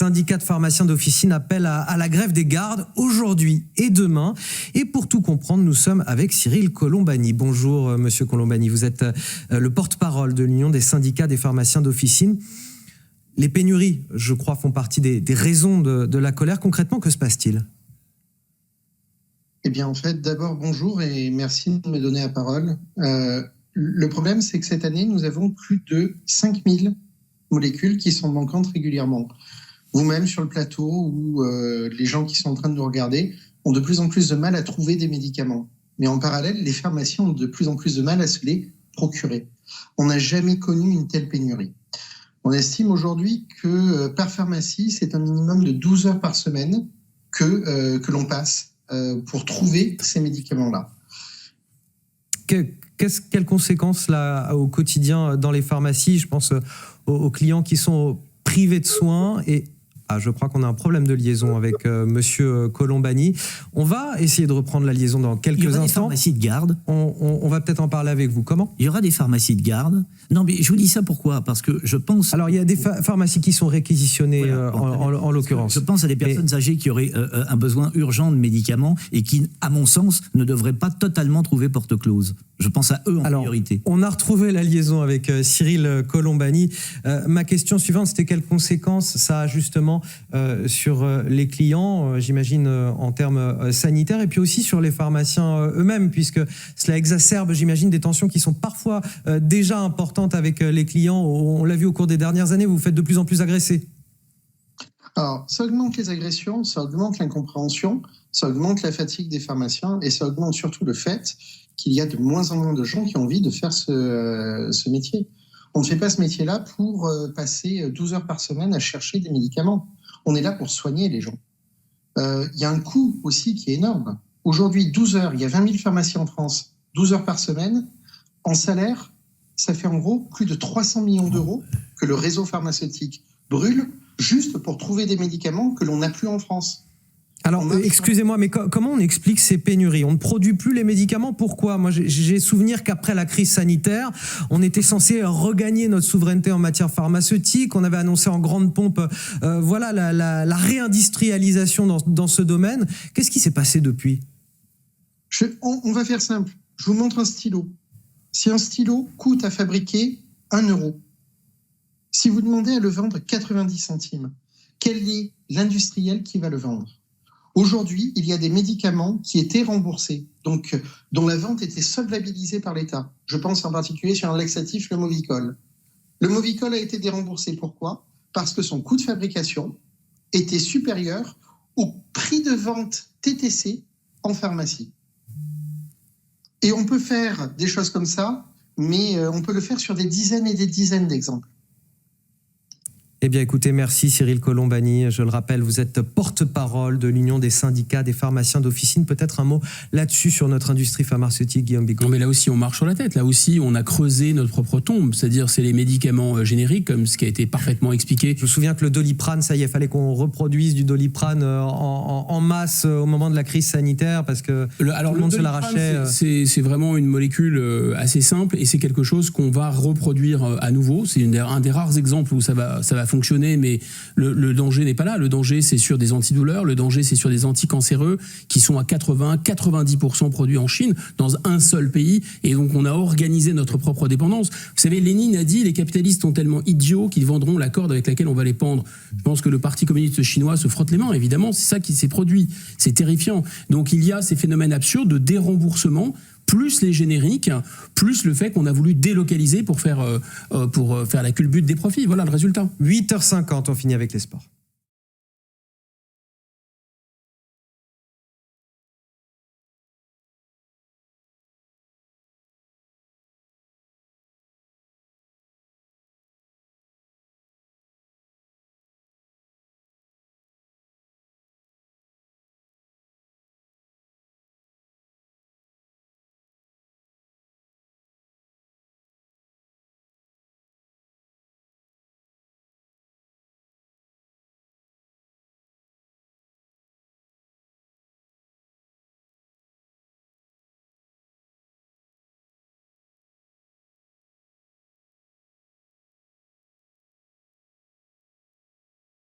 syndicats de pharmaciens d'officine appellent à la grève des gardes aujourd'hui et demain. Et pour tout comprendre, nous sommes avec Cyril Colombani. Bonjour Monsieur Colombani, vous êtes le porte-parole de l'Union des syndicats des pharmaciens d'officine. Les pénuries, je crois, font partie des raisons de la colère. Concrètement, que se passe-t-il ? Eh bien, en fait, d'abord, bonjour et merci de me donner la parole. Le problème, c'est que cette année, nous avons plus de 5000 molécules qui sont manquantes régulièrement. Vous-même, sur le plateau, ou les gens qui sont en train de nous regarder, ont de plus en plus de mal à trouver des médicaments. Mais en parallèle, les pharmaciens ont de plus en plus de mal à se les procurer. On n'a jamais connu une telle pénurie. On estime aujourd'hui que par pharmacie, c'est un minimum de 12 heures par semaine que l'on passe pour trouver ces médicaments-là. Quelles conséquences là, au quotidien dans les pharmacies ? Je pense aux clients qui sont privés de soins et je crois qu'on a un problème de liaison avec Monsieur Colombani. On va essayer de reprendre la liaison dans quelques instants. Il y aura des pharmacies de garde. On va peut-être en parler avec vous. Comment ? Il y aura des pharmacies de garde. Non, mais je vous dis ça pourquoi ? Parce que je pense... Alors, il y a des pharmacies qui sont réquisitionnées, voilà, en l'occurrence. Je pense à des personnes âgées qui auraient un besoin urgent de médicaments et qui, à mon sens, ne devraient pas totalement trouver porte close. Je pense à eux en priorité. On a retrouvé la liaison avec Cyril Colombani. Ma question suivante, c'était quelles conséquences ça a justement sur les clients, j'imagine en termes sanitaires, et puis aussi sur les pharmaciens eux-mêmes, puisque cela exacerbe, j'imagine, des tensions qui sont parfois déjà importantes avec les clients. On l'a vu au cours des dernières années, vous vous faites de plus en plus agresser. Alors, ça augmente les agressions, ça augmente l'incompréhension, ça augmente la fatigue des pharmaciens, et ça augmente surtout le fait qu'il y a de moins en moins de gens qui ont envie de faire ce métier. On ne fait pas ce métier-là pour passer 12 heures par semaine à chercher des médicaments. On est là pour soigner les gens. Il y a un coût aussi qui est énorme. Aujourd'hui, 12 heures, il y a 20 000 pharmacies en France, 12 heures par semaine. En salaire, ça fait en gros plus de 300 millions d'euros que le réseau pharmaceutique brûle juste pour trouver des médicaments que l'on n'a plus en France. Alors, excusez-moi, mais comment on explique ces pénuries ? On ne produit plus les médicaments, pourquoi ? Moi, j'ai souvenir qu'après la crise sanitaire, on était censé regagner notre souveraineté en matière pharmaceutique. On avait annoncé en grande pompe la réindustrialisation dans ce domaine. Qu'est-ce qui s'est passé depuis ? On va faire simple. Je vous montre un stylo. Si un stylo coûte à fabriquer 1 euro, si vous demandez à le vendre 90 centimes, quel est l'industriel qui va le vendre ? Aujourd'hui, il y a des médicaments qui étaient remboursés, donc dont la vente était solvabilisée par l'État. Je pense en particulier sur un laxatif, le Movicol. Le Movicol a été déremboursé. Pourquoi ? Parce que son coût de fabrication était supérieur au prix de vente TTC en pharmacie. Et on peut faire des choses comme ça, mais on peut le faire sur des dizaines et des dizaines d'exemples. Eh bien, écoutez, merci Cyril Colombani. Je le rappelle, vous êtes porte-parole de l'Union des syndicats des pharmaciens d'officine. Peut-être un mot là-dessus sur notre industrie pharmaceutique, Guillaume Bigot. Non, mais là aussi, on marche sur la tête. Là aussi, on a creusé notre propre tombe. C'est-à-dire, c'est les médicaments génériques, comme ce qui a été parfaitement expliqué. Je me souviens que le Doliprane, ça y est, il fallait qu'on reproduise du Doliprane en masse au moment de la crise sanitaire parce que tout le monde se l'arrachait. C'est vraiment une molécule assez simple et c'est quelque chose qu'on va reproduire à nouveau. C'est un des rares exemples où ça va fonctionner, mais le danger n'est pas là. Le danger, c'est sur des antidouleurs. Le danger, c'est sur des anticancéreux qui sont à 80-90% produits en Chine, dans un seul pays. Et donc, on a organisé notre propre dépendance. Vous savez, Lénine a dit, les capitalistes sont tellement idiots qu'ils vendront la corde avec laquelle on va les pendre. Je pense que le Parti communiste chinois se frotte les mains, évidemment. C'est ça qui s'est produit. C'est terrifiant. Donc, il y a ces phénomènes absurdes de déremboursement, plus les génériques, plus le fait qu'on a voulu délocaliser pour faire la culbute des profits. Voilà le résultat. 8h50, on finit avec les sports.